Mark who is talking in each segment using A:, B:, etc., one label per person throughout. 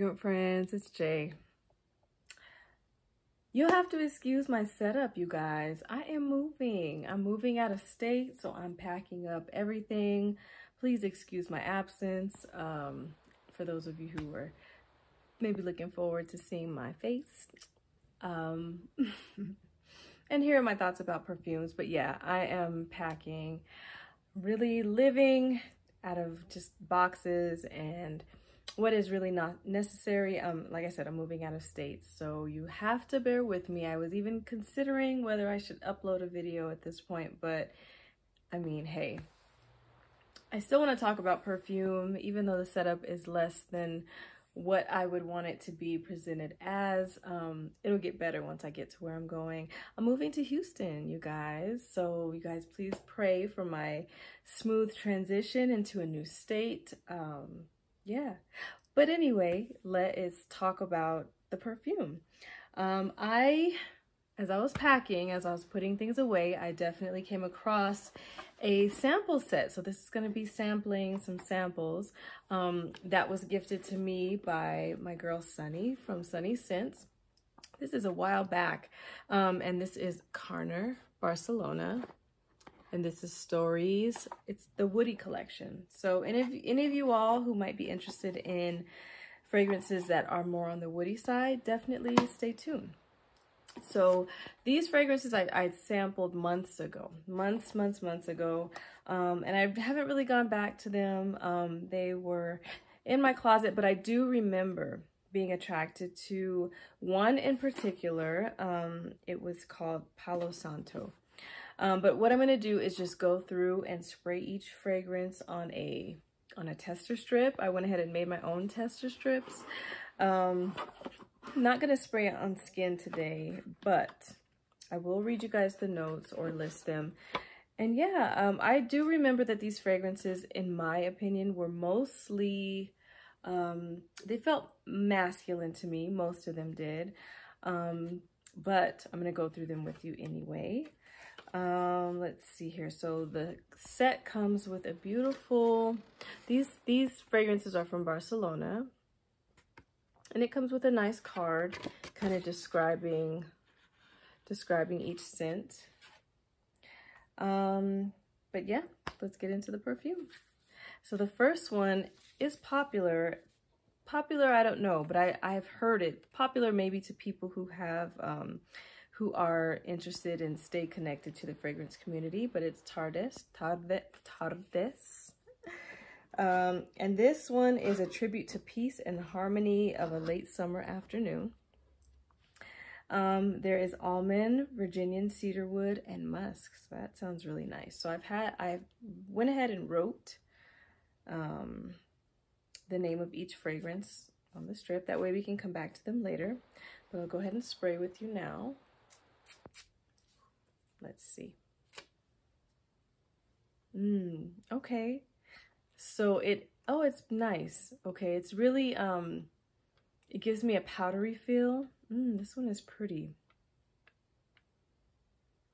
A: fragrant friends, it's Jay. You'll have to excuse my setup, you guys. I am moving. I'm moving out of state, so I'm packing up everything. Please excuse my absence. For those of you who are maybe looking forward to seeing my face. And here are my thoughts about perfumes. But yeah, I am packing, really living out of just boxes and what is really not necessary. Like I said, I'm moving out of state, so you have to bear with me. I was even considering whether I should upload a video at this point, but I mean, hey, I still want to talk about perfume, even though the setup is less than what I would want it to be presented as. It'll get better once I get to where I'm going. I'm moving to Houston, you guys, so you guys please pray for my smooth transition into a new state. Yeah, but anyway, let's talk about the perfume. As I was packing, as I was putting things away, I definitely came across a sample set. So this is going to be sampling some samples that was gifted to me by my girl Sunny from Sunny Scents. This is a while back, and this is Carner, Barcelona. And this is Stories. It's the Woody collection. So any of you all who might be interested in fragrances that are more on the woody side, definitely stay tuned. So these fragrances I sampled months ago, months ago. And I haven't really gone back to them. They were in my closet, but I do remember being attracted to one in particular. It was called Palo Santo. But what I'm going to do is just go through and spray each fragrance on a tester strip. I went ahead and made my own tester strips. I'm not going to spray it on skin today, but I will read you guys the notes or list them. And yeah, I do remember that these fragrances, in my opinion, were mostly, they felt masculine to me. Most of them did. But I'm going to go through them with you anyway. Let's see here. So the set comes with a beautiful, these fragrances are from Barcelona, and it comes with a nice card kind of describing each scent. But yeah, let's get into the perfume. So the first one is popular, I don't know, but I've heard it popular maybe to people who have who are interested and stay connected to the fragrance community, but it's Tardes. And this one is a tribute to peace and harmony of a late summer afternoon. There is almond, Virginian cedarwood, and musk. So that sounds really nice. So I went ahead and wrote the name of each fragrance on the strip. That way we can come back to them later. But I'll go ahead and spray with you now. Let's see. Okay. So it's nice. Okay, it's really, it gives me a powdery feel. This one is pretty.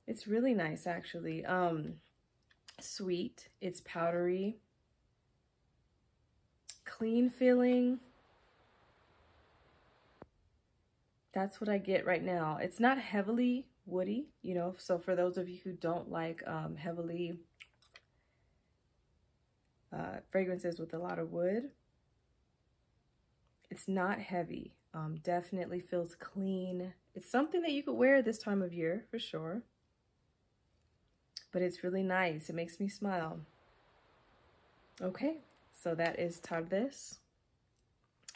A: It's really nice, actually. Sweet, it's powdery. Clean feeling. That's what I get right now. It's not heavily woody, you know, so for those of you who don't like heavily fragrances with a lot of wood, it's not heavy. Definitely feels clean. It's something that you could wear this time of year for sure, but it's really nice. It makes me smile. Okay, so that is Tardes,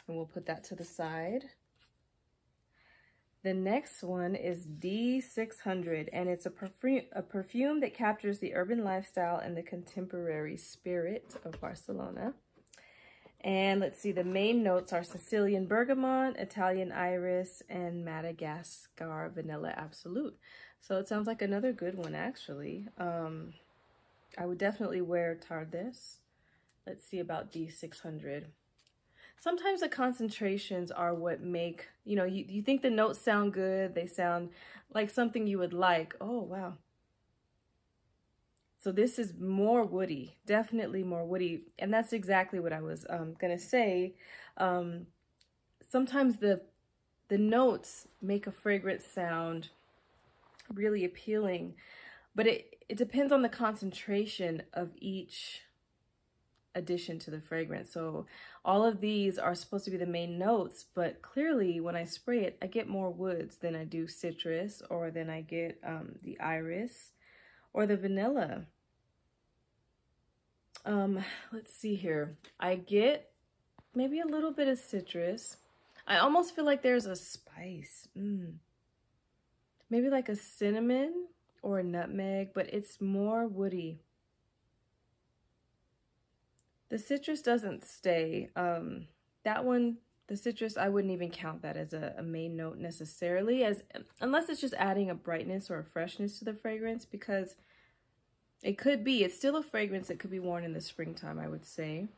A: and we'll put that to the side. The next one is D600, and it's a perfume that captures the urban lifestyle and the contemporary spirit of Barcelona. And let's see, the main notes are Sicilian bergamot, Italian iris, and Madagascar vanilla absolute. So it sounds like another good one, actually. I would definitely wear Tardes. Let's see about D600. Sometimes the concentrations are what make, you know, you think the notes sound good. They sound like something you would like. Oh, wow. So this is more woody, definitely more woody. And that's exactly what I was going to say. sometimes the notes make a fragrance sound really appealing, but it depends on the concentration of each addition to the fragrance. So all of these are supposed to be the main notes, but clearly when I spray it, I get more woods than I do citrus, or then I get the iris or the vanilla. Let's see here. I get maybe a little bit of citrus. I almost feel like there's a spice. Maybe like a cinnamon or a nutmeg, but it's more woody. The citrus doesn't stay. That one, the citrus, I wouldn't even count that as a main note necessarily, unless it's just adding a brightness or a freshness to the fragrance, because it could be, it's still a fragrance that could be worn in the springtime, I would say.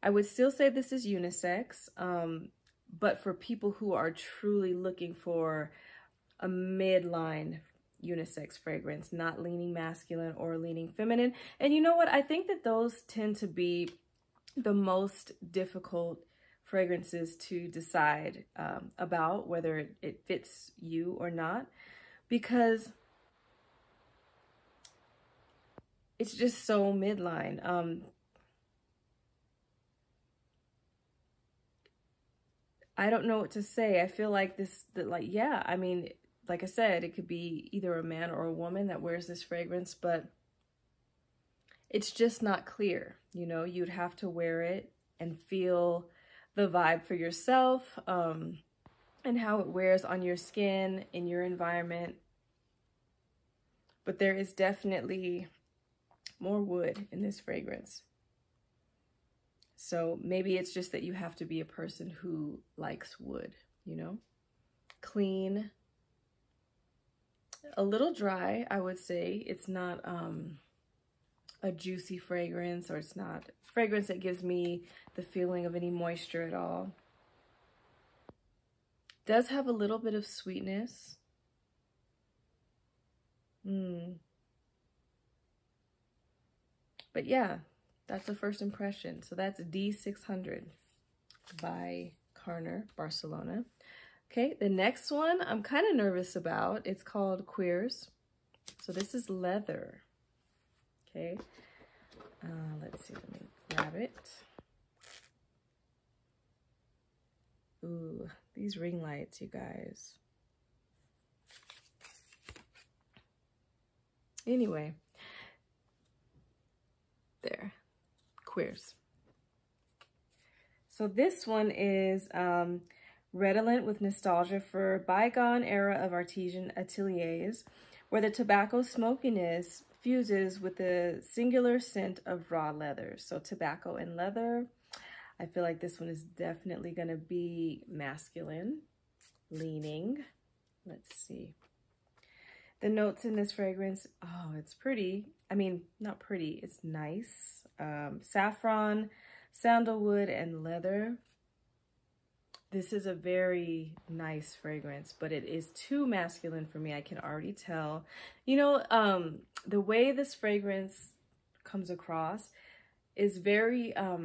A: I would still say this is unisex, but for people who are truly looking for a midline unisex fragrance, not leaning masculine or leaning feminine. And you know what? I think that those tend to be the most difficult fragrances to decide about whether it fits you or not, because it's just so midline. I don't know what to say. I feel like yeah, I mean, like I said, it could be either a man or a woman that wears this fragrance, but it's just not clear. You know, you'd have to wear it and feel the vibe for yourself, and how it wears on your skin, in your environment. But there is definitely more wood in this fragrance. So maybe it's just that you have to be a person who likes wood, you know? Clean, a little dry, I would say. It's not a juicy fragrance, or it's not a fragrance that gives me the feeling of any moisture at all. Does have a little bit of sweetness. But yeah, that's a first impression. So that's D600 by Carner, Barcelona. Okay, the next one I'm kind of nervous about. It's called Cuirs. So this is leather. Okay, let's see, let me grab it. Ooh, these ring lights, you guys. Anyway, there, Cuirs. So this one is redolent with nostalgia for bygone era of artisan ateliers, where the tobacco smokiness fuses with the singular scent of raw leather. So tobacco and leather. I feel like this one is definitely going to be masculine leaning. Let's see. The notes in this fragrance, oh, it's pretty. I mean, not pretty, it's nice. Saffron, sandalwood, and leather. This is a very nice fragrance, but it is too masculine for me. I can already tell. You know, the way this fragrance comes across is very, I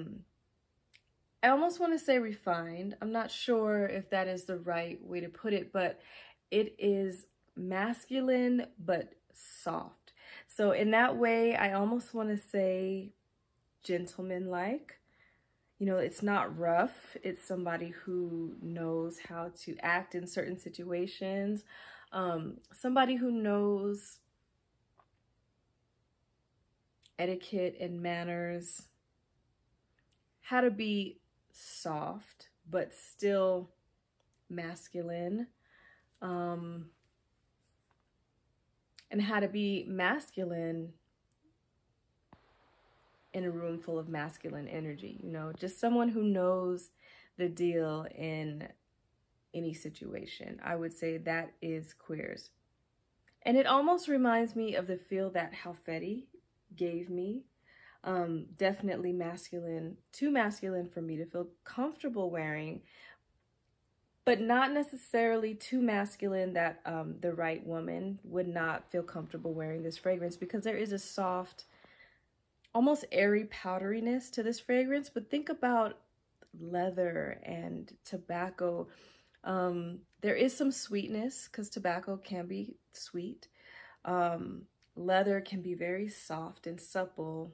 A: almost want to say refined. I'm not sure if that is the right way to put it, but it is masculine, but soft. So in that way, I almost want to say gentleman-like. You know, it's not rough. It's somebody who knows how to act in certain situations. Somebody who knows etiquette and manners, how to be soft, but still masculine. And how to be masculine in a room full of masculine energy, you know, just someone who knows the deal in any situation. I would say that is Cuirs. And it almost reminds me of the feel that Halfetti gave me. Definitely masculine, too masculine for me to feel comfortable wearing, but not necessarily too masculine that the right woman would not feel comfortable wearing this fragrance, because there is a soft, almost airy powderiness to this fragrance. But think about leather and tobacco. There is some sweetness because tobacco can be sweet. Leather can be very soft and supple.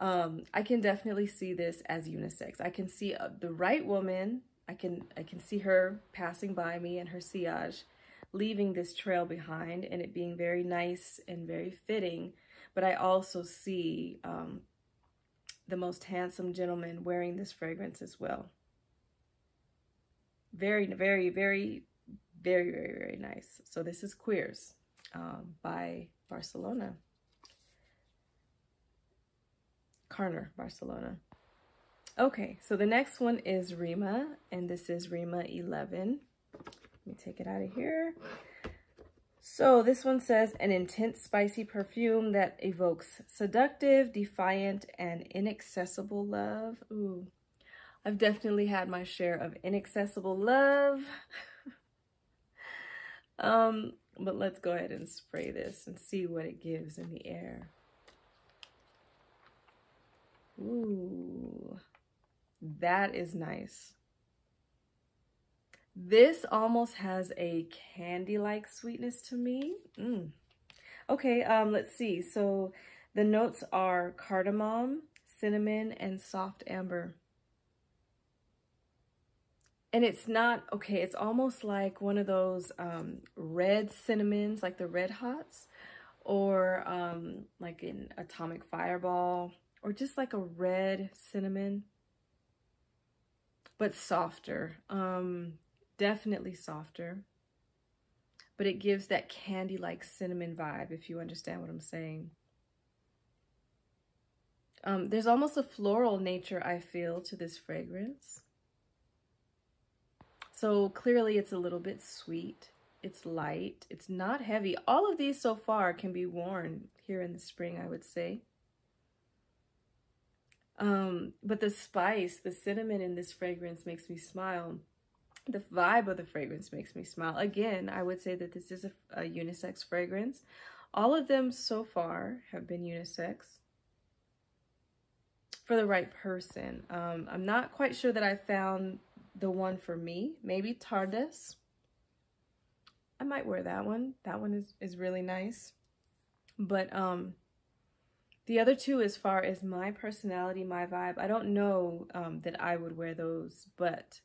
A: I can definitely see this as unisex. I can see the right woman. I can see her passing by me and her sillage, leaving this trail behind, and it being very nice and very fitting. But I also see the most handsome gentleman wearing this fragrance as well. Very, very, very, very, very, very nice. So this is Cuirs by Barcelona. Carner, Barcelona. Okay, so the next one is Rima, and this is Rima 11. Let me take it out of here. So this one says, an intense spicy perfume that evokes seductive, defiant, and inaccessible love. Ooh, I've definitely had my share of inaccessible love. But let's go ahead and spray this and see what it gives in the air. Ooh, that is nice. This almost has a candy-like sweetness to me. Okay, let's see. So the notes are cardamom, cinnamon, and soft amber. And it's not, okay, it's almost like one of those red cinnamons, like the Red Hots, or like an Atomic Fireball, or just like a red cinnamon, but softer. Definitely softer, but it gives that candy-like cinnamon vibe, if you understand what I'm saying. There's almost a floral nature, I feel, to this fragrance. So clearly it's a little bit sweet. It's light. It's not heavy. All of these so far can be worn here in the spring, I would say. But the spice, the cinnamon in this fragrance makes me smile. The vibe of the fragrance makes me smile. Again, I would say that this is a unisex fragrance. All of them so far have been unisex for the right person. I'm not quite sure that I found the one for me. Maybe Tardes. I might wear that one. That one is really nice. But the other two, as far as my personality, my vibe, I don't know that I would wear those, but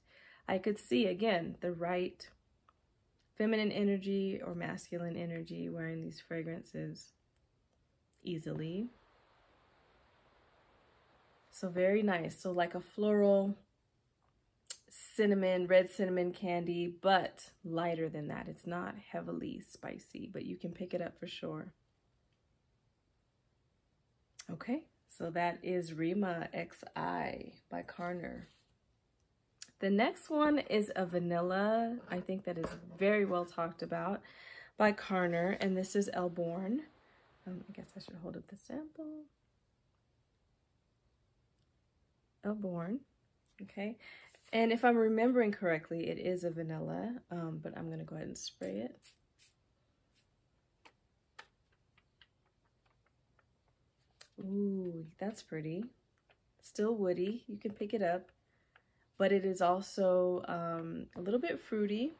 A: I could see, again, the right feminine energy or masculine energy wearing these fragrances easily. So very nice. So like a floral, cinnamon, red cinnamon candy, but lighter than that. It's not heavily spicy, but you can pick it up for sure. Okay, so that is Rima XI by Carner. The next one is a vanilla. I think that is very well talked about by Carner, and this is Elborn. I guess I should hold up the sample. Elborn, okay. And if I'm remembering correctly, it is a vanilla, but I'm gonna go ahead and spray it. Ooh, that's pretty. Still woody, you can pick it up, but it is also a little bit fruity.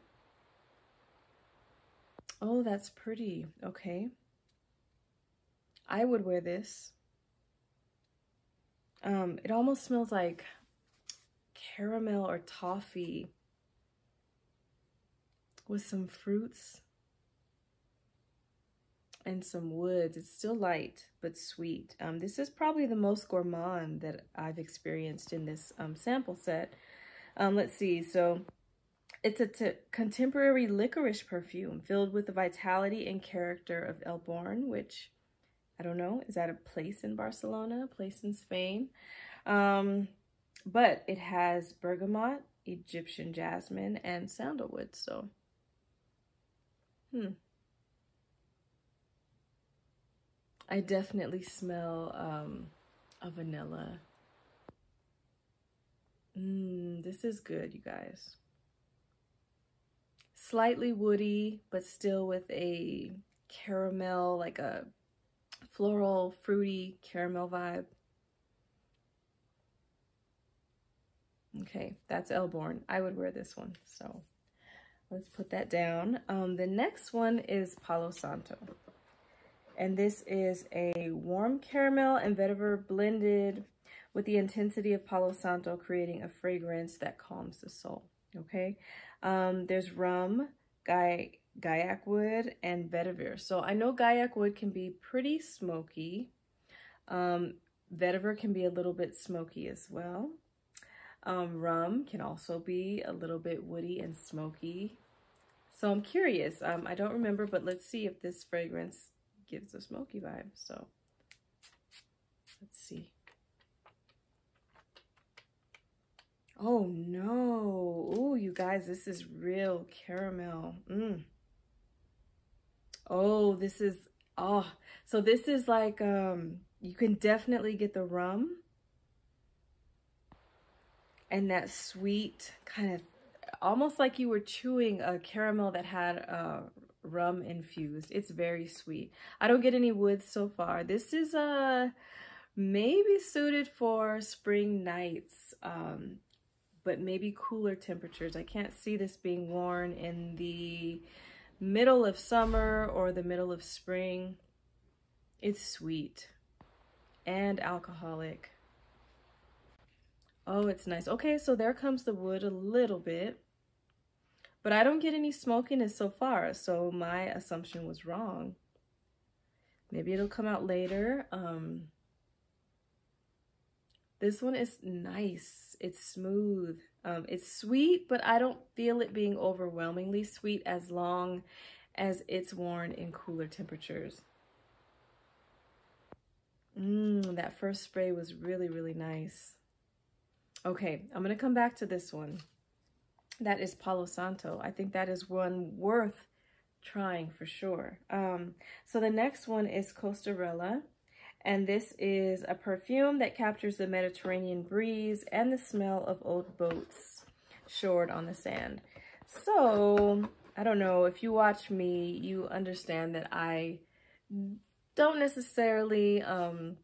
A: Oh, that's pretty, okay. I would wear this. It almost smells like caramel or toffee with some fruits and some woods. It's still light but sweet. This is probably the most gourmand that I've experienced in this sample set. Let's see. So it's a contemporary licorice perfume filled with the vitality and character of Elborn, which I don't know, is that a place in Barcelona, a place in Spain? But it has bergamot, Egyptian jasmine, and sandalwood. So, I definitely smell a vanilla. This is good, you guys. Slightly woody, but still with a caramel, like a floral, fruity caramel vibe. Okay, that's Elborn. I would wear this one, so let's put that down. The next one is Palo Santo. And this is a warm caramel and vetiver blended with the intensity of Palo Santo, creating a fragrance that calms the soul, okay? There's rum, gaiac wood, and vetiver. So I know gaiac wood can be pretty smoky. Vetiver can be a little bit smoky as well. Rum can also be a little bit woody and smoky. So I'm curious. I don't remember, but let's see if this fragrance gives a smoky vibe. So let's see. Oh no. Oh, you guys, this is real caramel. Oh, this is, so this is like, you can definitely get the rum and that sweet kind of, almost like you were chewing a caramel that had rum infused. It's very sweet. I don't get any woods so far. This is maybe suited for spring nights, but maybe cooler temperatures. I can't see this being worn in the middle of summer or the middle of spring. It's sweet and alcoholic. Oh, it's nice. Okay, so there comes the wood a little bit, but I don't get any smokiness so far, so my assumption was wrong. Maybe it'll come out later. This one is nice. It's smooth. It's sweet, but I don't feel it being overwhelmingly sweet as long as it's worn in cooler temperatures. That first spray was really, really nice. Okay, I'm gonna come back to this one. That is Palo Santo. I think that is one worth trying for sure. So the next one is Costarela. And this is a perfume that captures the Mediterranean breeze and the smell of old boats shored on the sand. So, I don't know, if you watch me, you understand that I don't necessarily, I'm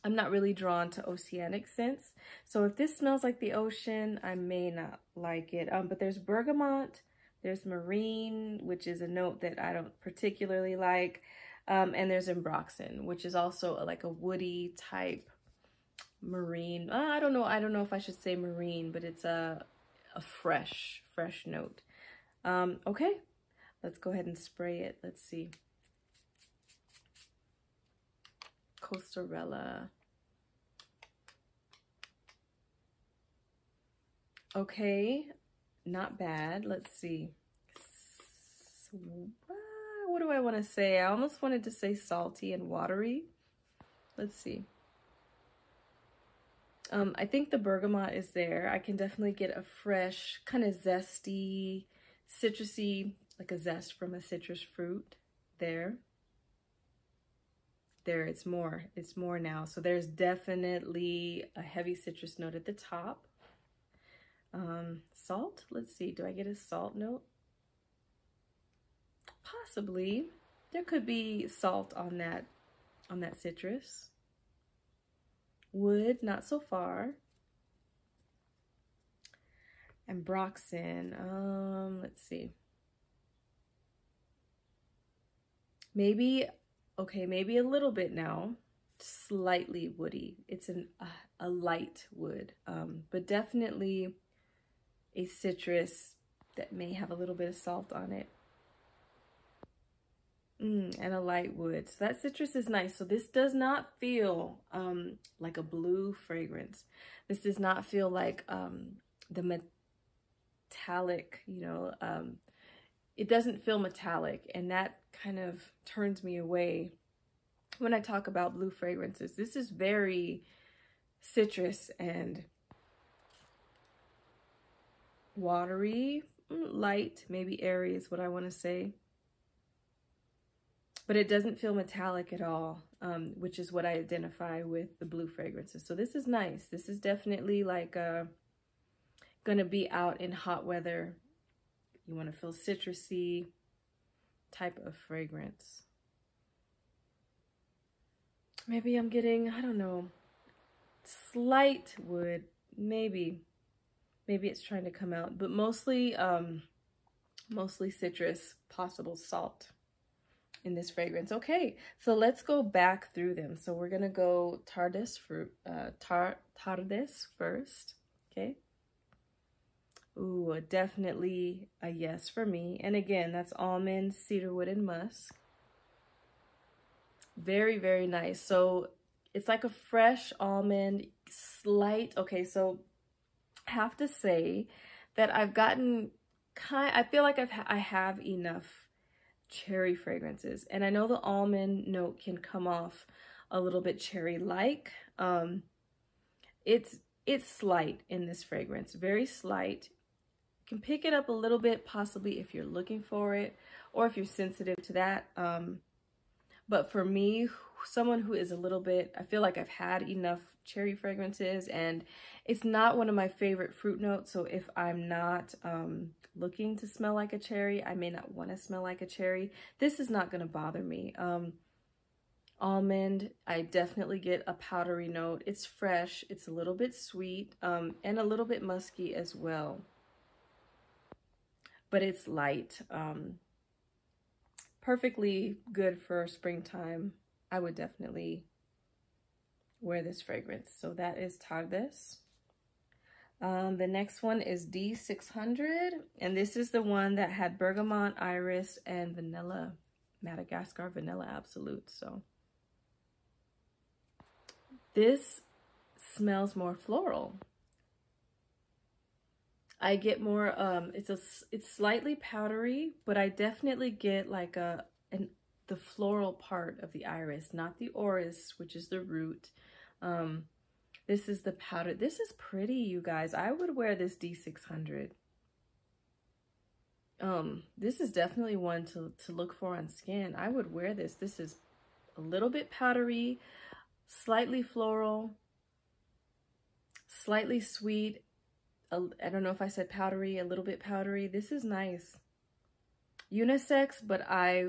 A: not really drawn to oceanic scents. So if this smells like the ocean, I may not like it. But there's bergamot, there's marine, which is a note that I don't particularly like. And there's ambroxan, which is also like a woody type marine. I don't know if I should say marine, but it's a fresh note. Okay, let's go ahead and spray it. Let's see. Costarela. Okay, not bad. Let's see. What do I want to say? I almost wanted to say salty and watery. Let's see. I think the bergamot is there. I can definitely get a fresh, kind of zesty, citrusy, like a zest from a citrus fruit there. There, it's more now. So there's definitely a heavy citrus note at the top. Salt, let's see, do I get a salt note? Possibly. There could be salt on that citrus. Wood, not so far. Ambroxan, let's see. Maybe, okay, maybe a little bit now. Slightly woody. It's a light wood, but definitely a citrus that may have a little bit of salt on it. And a light wood. So that citrus is nice. So this does not feel like a blue fragrance. This does not feel like the metallic, it doesn't feel metallic, and that kind of turns me away when I talk about blue fragrances. This is very citrus and watery, light, maybe airy is what I want to say. But it doesn't feel metallic at all, which is what I identify with the blue fragrances. So this is nice. This is definitely like gonna be out in hot weather. You want to feel citrusy type of fragrance. Maybe I'm getting, I don't know, slight wood, maybe. Maybe it's trying to come out, but mostly citrus, possible salt in this fragrance. Okay, so let's go back through them. So we're gonna go Tardes first. Okay. Ooh, definitely a yes for me. And again, that's almond, cedarwood, and musk. Very, very nice. So it's like a fresh almond, slight. Okay, so I have to say that I've gotten I feel like I have enough cherry fragrances, and I know the almond note can come off a little bit cherry-like. It's slight in this fragrance, very slight. You can pick it up a little bit, possibly if you're looking for it or if you're sensitive to that. But for me, someone who is a little bit, I feel like I've had enough cherry fragrances, and it's not one of my favorite fruit notes. So if I'm not looking to smell like a cherry, I may not want to smell like a cherry. This is not going to bother me. Almond, I definitely get a powdery note. It's fresh, it's a little bit sweet, and a little bit musky as well. But it's light. Perfectly good for springtime. I would definitely wear this fragrance. So that is Tardes. The next one is D600, and this is the one that had bergamot, iris, and vanilla, Madagascar vanilla absolute. So this smells more floral. I get more, it's slightly powdery, but I definitely get like the floral part of the iris, not the orris, which is the root. This is the powder. This is pretty, you guys. I would wear this D600. This is definitely one to look for on skin. I would wear this. This is a little bit powdery, slightly floral, slightly sweet. I don't know if I said powdery, a little bit powdery. This is nice. Unisex, but I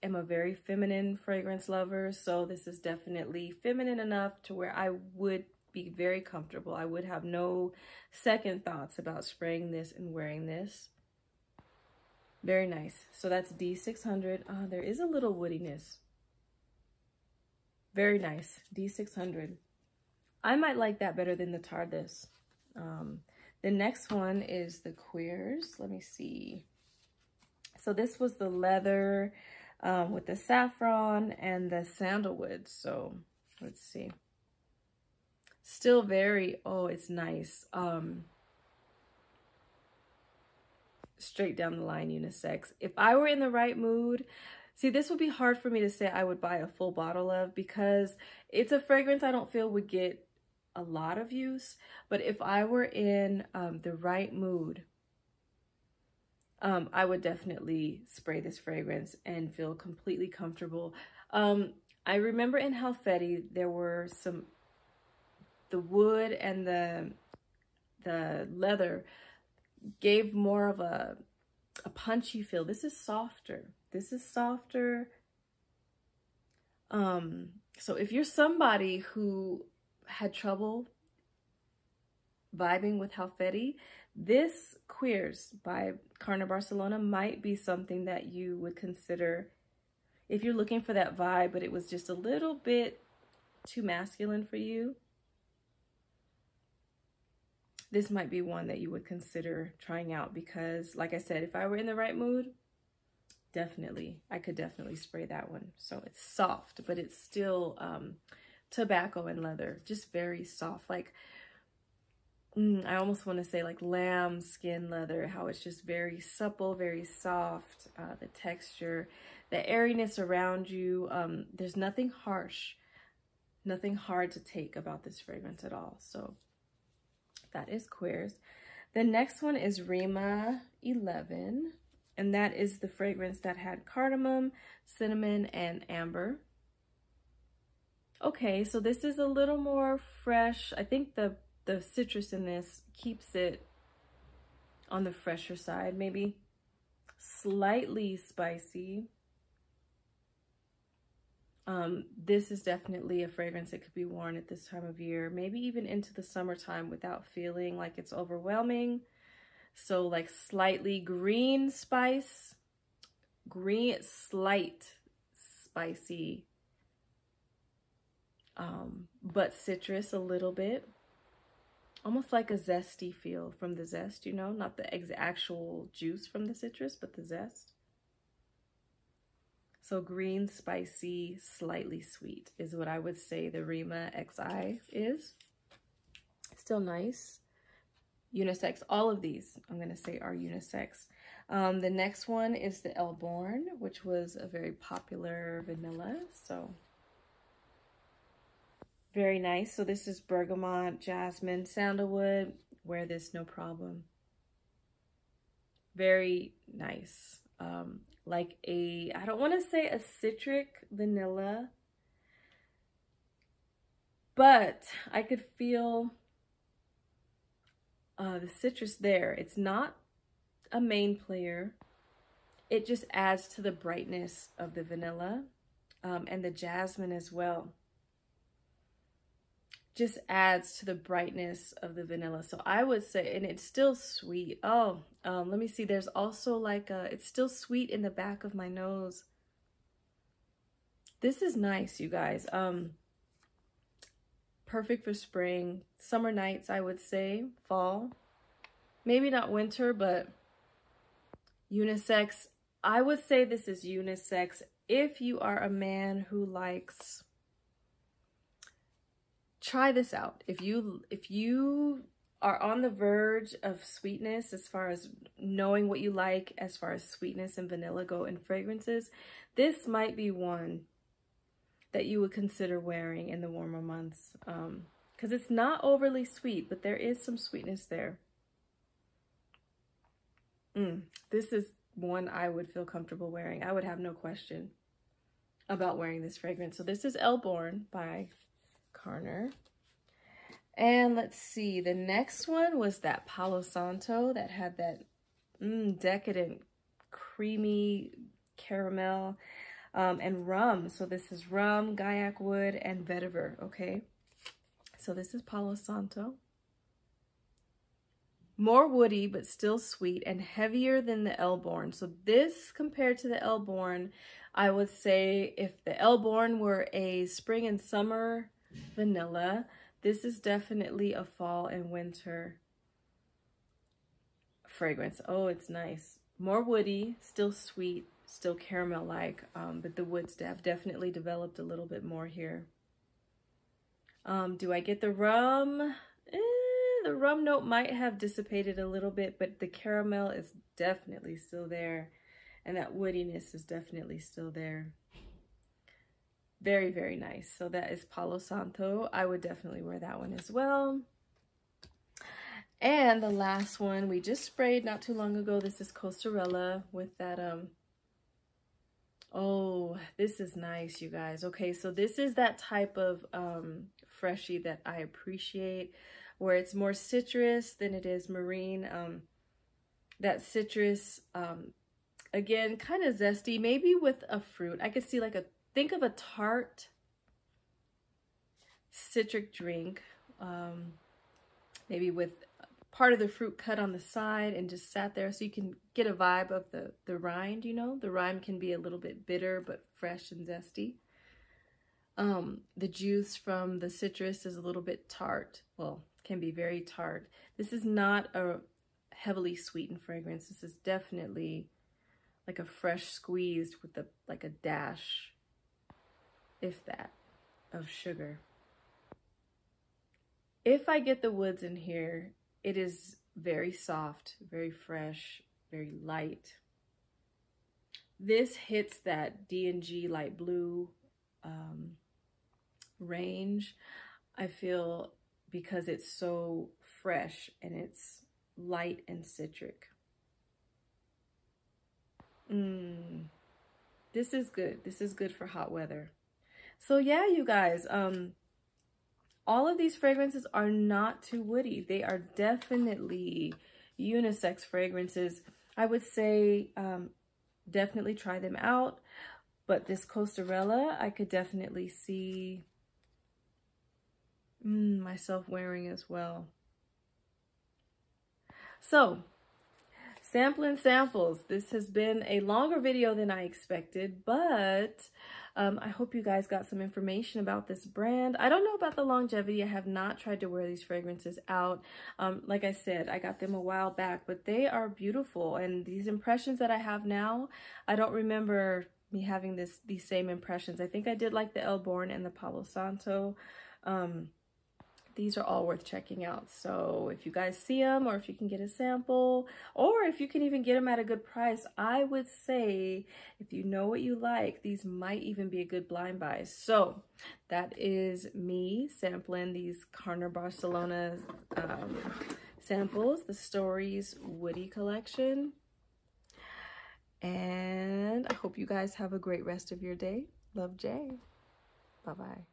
A: am a very feminine fragrance lover, so this is definitely feminine enough to where I would be very comfortable. I would have no second thoughts about spraying this and wearing this. Very nice. So that's D600. There is a little woodiness. Very nice. D600. I might like that better than the Tardes. The next one is the Cuirs. Let me see. So this was the leather with the saffron and the sandalwood. So let's see. Still very, oh, it's nice. Straight down the line unisex. If I were in the right mood, see, this would be hard for me to say I would buy a full bottle of, because it's a fragrance I don't feel would get a lot of use. But if I were in the right mood, I would definitely spray this fragrance and feel completely comfortable. I remember in Halfeti there were the wood and the leather gave more of a punchy feel. This is softer. This is softer. So if you're somebody who had trouble vibing with Halfeti, this Cuirs by Carner Barcelona might be something that you would consider if you're looking for that vibe, but it was just a little bit too masculine for you. This might be one that you would consider trying out, because like I said, if I were in the right mood, I could definitely spray that one. So it's soft, but it's still tobacco and leather, just very soft. Like, I almost want to say like lamb skin leather, how it's just very supple, very soft, the texture, the airiness around you. There's nothing harsh, nothing hard to take about this fragrance at all. So that is Cuirs. The next one is Rima 11, and that is the fragrance that had cardamom, cinnamon, and amber. Okay, so this is a little more fresh. I think the citrus in this keeps it on the fresher side, maybe slightly spicy. This is definitely a fragrance that could be worn at this time of year, maybe even into the summertime without feeling like it's overwhelming. So like slightly green spice, slight spicy, but citrus a little bit. Almost like a zesty feel from the zest, you know, not the actual juice from the citrus, but the zest. So green, spicy, slightly sweet is what I would say the Rima XI is. Still nice. Unisex. All of these, I'm going to say, are unisex. The next one is the Elborn, which was a very popular vanilla. So very nice. So this is bergamot, jasmine, sandalwood. Wear this no problem. Very nice. Like a, I don't want to say a citric vanilla, but I could feel the citrus there. It's not a main player. It just adds to the brightness of the vanilla, and the jasmine as well. Just adds to the brightness of the vanilla. So I would say, and it's still sweet. Oh, let me see. There's also like it's still sweet in the back of my nose. This is nice, you guys. Perfect for spring, summer nights, I would say, fall. Maybe not winter, but unisex. I would say this is unisex if you are a man who likes. Try this out. If you are on the verge of sweetness, as far as knowing what you like, as far as sweetness and vanilla go in fragrances, this might be one that you would consider wearing in the warmer months. Because it's not overly sweet, but there is some sweetness there. This is one I would feel comfortable wearing. I would have no question about wearing this fragrance. So this is Elborn by Carner. And let's see, the next one was that Palo Santo that had that decadent creamy caramel and rum. So this is rum, gaiac wood, and vetiver. Okay, so this is Palo Santo. More woody, but still sweet, and heavier than the Elborn. So this, compared to the Elborn, I would say if the Elborn were a spring and summer vanilla, this is definitely a fall and winter fragrance. Oh, it's nice. More woody, still sweet, still caramel-like, but the woods have definitely developed a little bit more here. Do I get the rum? The rum note might have dissipated a little bit, but the caramel is definitely still there, and that woodiness is definitely still there. Very, very nice. So that is Palo Santo. I would definitely wear that one as well. And the last one we just sprayed not too long ago. This is Costarela with that, oh, this is nice, you guys. Okay, so this is that type of freshie that I appreciate, where it's more citrus than it is marine. That citrus, again, kind of zesty, maybe with a fruit. I could see like think of a tart citric drink, maybe with part of the fruit cut on the side and just sat there, so you can get a vibe of the rind, you know. The rind can be a little bit bitter, but fresh and zesty. The juice from the citrus is a little bit tart. Well, can be very tart. This is not a heavily sweetened fragrance. This is definitely like a fresh squeezed with like a dash, if that, of sugar. If I get the woods in here, it is very soft, very fresh, very light. This hits that D&G light blue range, I feel, because it's so fresh and it's light and citric. This is good. This is good for hot weather. So yeah, you guys, all of these fragrances are not too woody. They are definitely unisex fragrances. I would say definitely try them out, But this Costarela, I could definitely see myself wearing as well. So, Samplin samples. This has been a longer video than I expected, but I hope you guys got some information about this brand. I don't know about the longevity. I have not tried to wear these fragrances out. Like I said, I got them a while back, but they are beautiful. And these impressions that I have now, I don't remember me having these same impressions. I think I did like the Elborn and the Palo Santo. These are all worth checking out. So if you guys see them, or if you can get a sample, or if you can even get them at a good price, I would say if you know what you like, these might even be a good blind buy. So that is me sampling these Carner Barcelona samples, the Stories Woody collection. And I hope you guys have a great rest of your day. Love, Jay. Bye-bye.